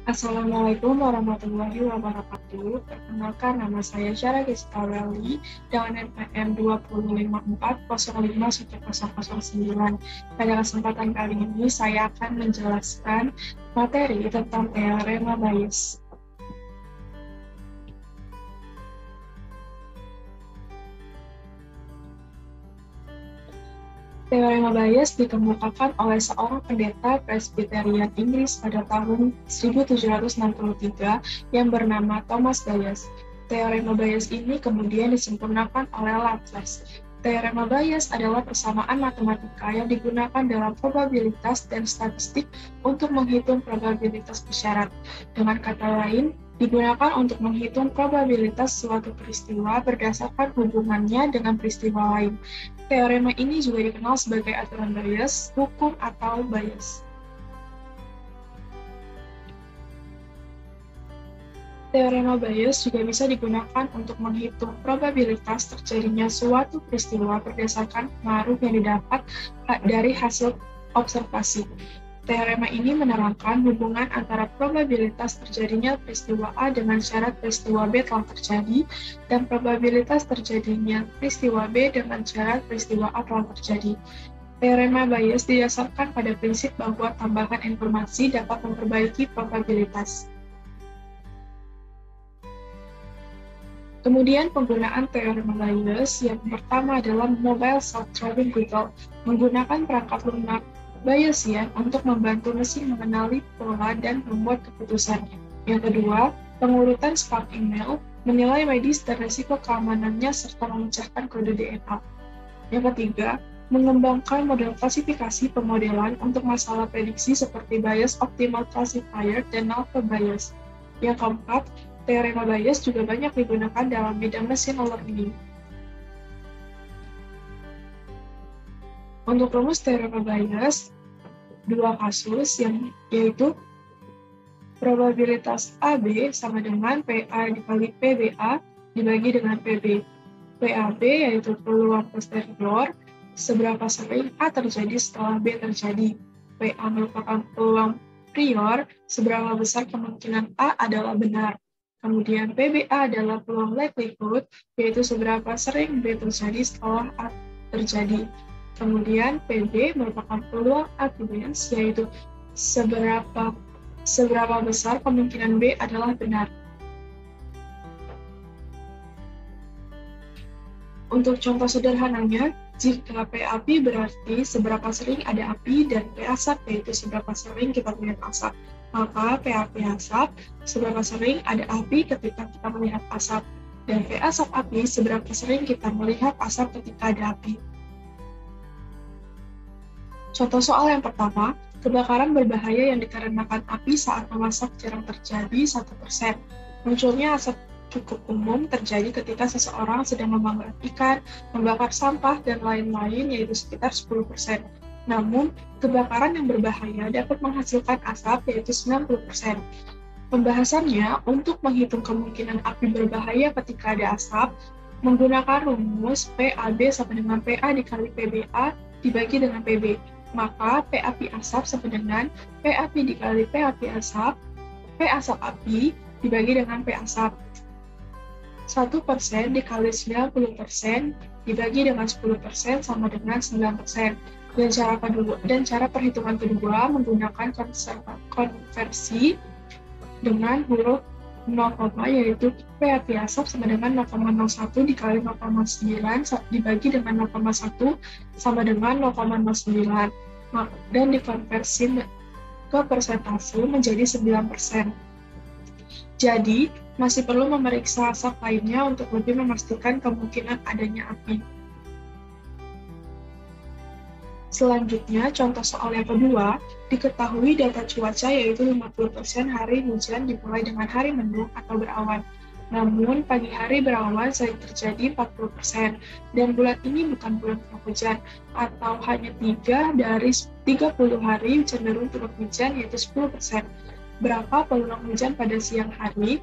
Assalamualaikum warahmatullahi wabarakatuh. Perkenalkan, nama saya Syara Gestaweli dengan NPM 20540510009. Pada kesempatan kali ini, saya akan menjelaskan materi tentang teorema Bayes. Teorema Bayes dikemukakan oleh seorang pendeta Presbyterian Inggris pada tahun 1763 yang bernama Thomas Bayes. Teorema Bayes ini kemudian disempurnakan oleh Laplace. Teorema Bayes adalah persamaan matematika yang digunakan dalam probabilitas dan statistik untuk menghitung probabilitas bersyarat. Dengan kata lain, digunakan untuk menghitung probabilitas suatu peristiwa berdasarkan hubungannya dengan peristiwa lain. Teorema ini juga dikenal sebagai aturan Bayes, hukum atau Bayes. Teorema Bayes juga bisa digunakan untuk menghitung probabilitas terjadinya suatu peristiwa berdasarkan pengaruh yang didapat dari hasil observasi. Teorema ini menerangkan hubungan antara probabilitas terjadinya peristiwa A dengan syarat peristiwa B telah terjadi, dan probabilitas terjadinya peristiwa B dengan syarat peristiwa A telah terjadi. Teorema Bayes didasarkan pada prinsip bahwa tambahan informasi dapat memperbaiki probabilitas. Kemudian penggunaan teorema Bayes yang pertama adalah mobile self-driving vehicle, menggunakan perangkat lunak Bayesian untuk membantu mesin mengenali pola dan membuat keputusan. Yang kedua, pengurutan spark email, menilai medis dan risiko keamanannya serta memecahkan kode DNA. Yang ketiga, mengembangkan model klasifikasi pemodelan untuk masalah prediksi seperti Bayes optimal classifier dan null bias. Yang keempat, teorema Bayes juga banyak digunakan dalam bidang machine learning. Untuk rumus teorema Bayes, dua kasus yaitu probabilitas AB sama dengan PA dikali PBA dibagi dengan PB. PAB yaitu peluang posterior, seberapa sering A terjadi setelah B terjadi. PA merupakan peluang prior, seberapa besar kemungkinan A adalah benar. Kemudian PBA adalah peluang likelihood, yaitu seberapa sering B terjadi setelah A terjadi. Kemudian PB merupakan peluang evidence, yaitu seberapa besar kemungkinan B adalah benar. Untuk contoh sederhananya, jika P api berarti seberapa sering ada api dan P asap yaitu seberapa sering kita melihat asap, maka P api asap seberapa sering ada api ketika kita melihat asap, dan P asap api seberapa sering kita melihat asap ketika ada api. Contoh soal yang pertama, kebakaran berbahaya yang dikarenakan api saat memasak jarang terjadi 1%. Munculnya asap cukup umum terjadi ketika seseorang sedang memanggang ikan, membakar sampah, dan lain-lain, yaitu sekitar 10%. Namun, kebakaran yang berbahaya dapat menghasilkan asap, yaitu 90%. Pembahasannya, untuk menghitung kemungkinan api berbahaya ketika ada asap, menggunakan rumus PAB sama dengan PA dikali PBA dibagi dengan PB. Maka P api asap sama dengan P api dikali P api asap, P asap api dibagi dengan P asap. 1% dikali 90% dibagi dengan 10% sama dengan 9%. Dan cara perhitungan kedua menggunakan konversi dengan huruf 0, yaitu P api asap sama dengan 0,01 dikali 0,9 dibagi dengan 0,1 sama dengan 0,09, dan dikonversi ke persentase menjadi 9%. Jadi, masih perlu memeriksa asap lainnya untuk lebih memastikan kemungkinan adanya api. Selanjutnya, contoh soal yang kedua, diketahui data cuaca yaitu 50% hari hujan dimulai dengan hari mendung atau berawan. Namun, pagi hari berawan sering terjadi 40%, dan bulan ini bukan bulan penghujan, atau hanya 3 dari 30 hari cenderung turun hujan, yaitu 10%. Berapa peluang hujan pada siang hari?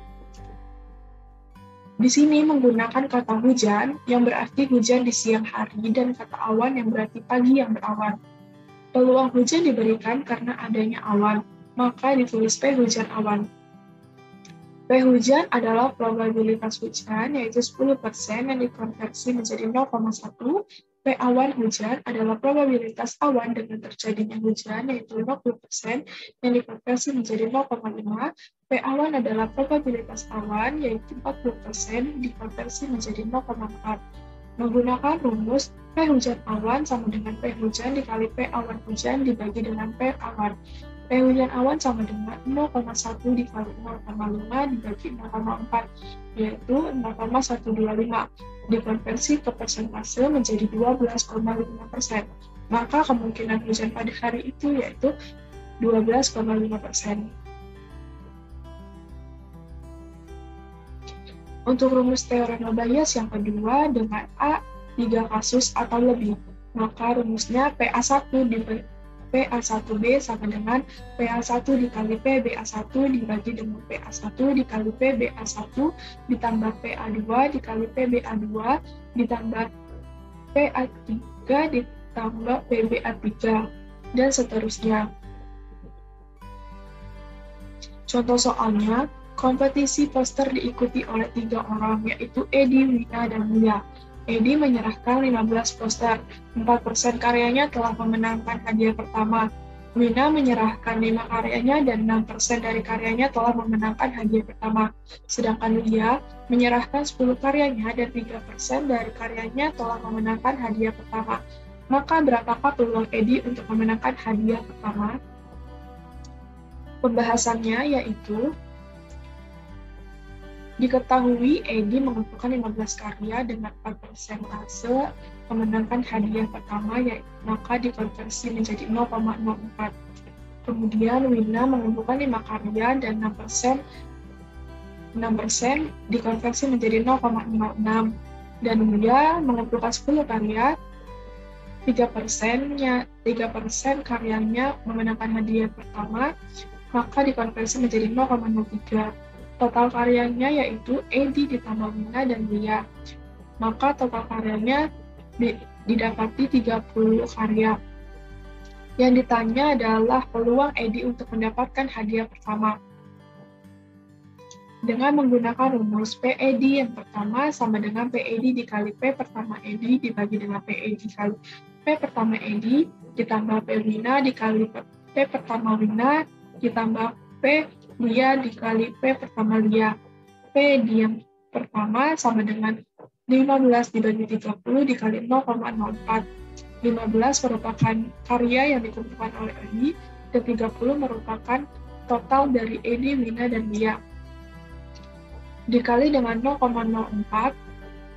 Di sini menggunakan kata hujan yang berarti hujan di siang hari dan kata awan yang berarti pagi yang berawan. Peluang hujan diberikan karena adanya awan. maka ditulis P hujan awan. P hujan adalah probabilitas hujan, yaitu 10% yang dikonversi menjadi 0,1. P awan hujan adalah probabilitas awan dengan terjadinya hujan, yaitu 50%, yang dikonversi menjadi 0,5. P awan adalah probabilitas awan, yaitu 40%, dikonversi menjadi 0,4. Menggunakan rumus P hujan awan sama dengan P hujan dikali P awan hujan dibagi dengan P awan. P hujan awan sama dengan 0,1 dikali 0,5 dibagi 0,4, yaitu 0,125. Dikonversi ke persentase menjadi 12,5%. Maka kemungkinan hujan pada hari itu yaitu 12,5%. Untuk rumus teorema Bayes yang kedua, dengan A 3 kasus atau lebih, maka rumusnya PA1 PA1B sama dengan PA1 dikali PBA1 dibagi dengan PA1 dikali PBA1 ditambah PA2 dikali PBA2 ditambah PA3 ditambah PBA3 dan seterusnya. Contoh soalnya, kompetisi poster diikuti oleh 3 orang, yaitu Edi, Wina, dan Lia. Edi menyerahkan 15 poster, 4% karyanya telah memenangkan hadiah pertama. Wina menyerahkan 5 karyanya dan 6% dari karyanya telah memenangkan hadiah pertama. Sedangkan Lia menyerahkan 10 karyanya dan 3% dari karyanya telah memenangkan hadiah pertama. Maka berapakah peluang Edi untuk memenangkan hadiah pertama? Pembahasannya yaitu diketahui Edi mengumpulkan 15 karya dengan 4 persentase memenangkan hadiah pertama, maka dikonversi menjadi 0,04. Kemudian Wina mengumpulkan 5 karya dan 6% dikonversi menjadi 0,06. Dan Lia mengumpulkan 10 karya, 3% karyanya memenangkan hadiah pertama, maka dikonversi menjadi 0,03. Total karyanya yaitu Edi ditambah Wina dan Lia. Maka total karyanya didapati 30 karya. Yang ditanya adalah peluang Edi untuk mendapatkan hadiah pertama. Dengan menggunakan rumus PED yang pertama sama dengan PED dikali P pertama Edi dibagi dengan PED dikali P pertama Edi ditambah P Wina dikali P pertama Wina ditambah P Lia dikali P pertama Lia. P yang pertama sama dengan 15 dibagi 30 dikali 0,04. 15 merupakan karya yang dikumpulkan oleh Edi, dan 30 merupakan total dari Edi, Wina, dan Lia. Dikali dengan 0,04,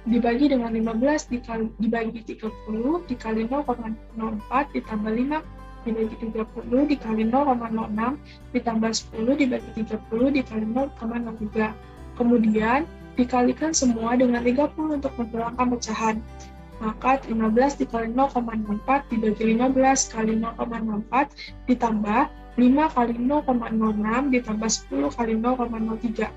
dibagi dengan 15 dibagi 30, dikali 0,04 ditambah 5, dibagi 30 dikali 0,06 ditambah 10 dibagi 30 dikali 0,03. Kemudian dikalikan semua dengan 30 untuk menghilangkan pecahan. Maka 15 dikali 0,04 dibagi 15 kali 0,04 ditambah 5 kali 0,06 ditambah 10 kali 0,03.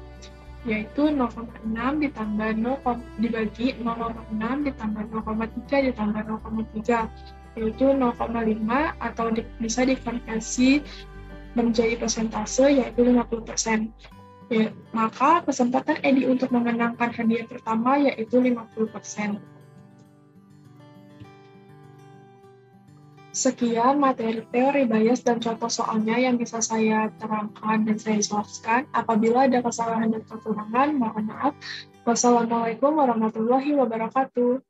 Yaitu 0,6 ditambah 0, dibagi 0,6 ditambah 0,3 ditambah 0,3. Yaitu 0,5 atau bisa dikonversi menjadi persentase yaitu 50%. Ya, maka kesempatan Edi untuk memenangkan hadiah pertama yaitu 50%. Sekian materi teori Bayes dan contoh soalnya yang bisa saya terangkan dan saya jelaskan. Apabila ada kesalahan dan kekurangan, mohon maaf. Wassalamualaikum warahmatullahi wabarakatuh.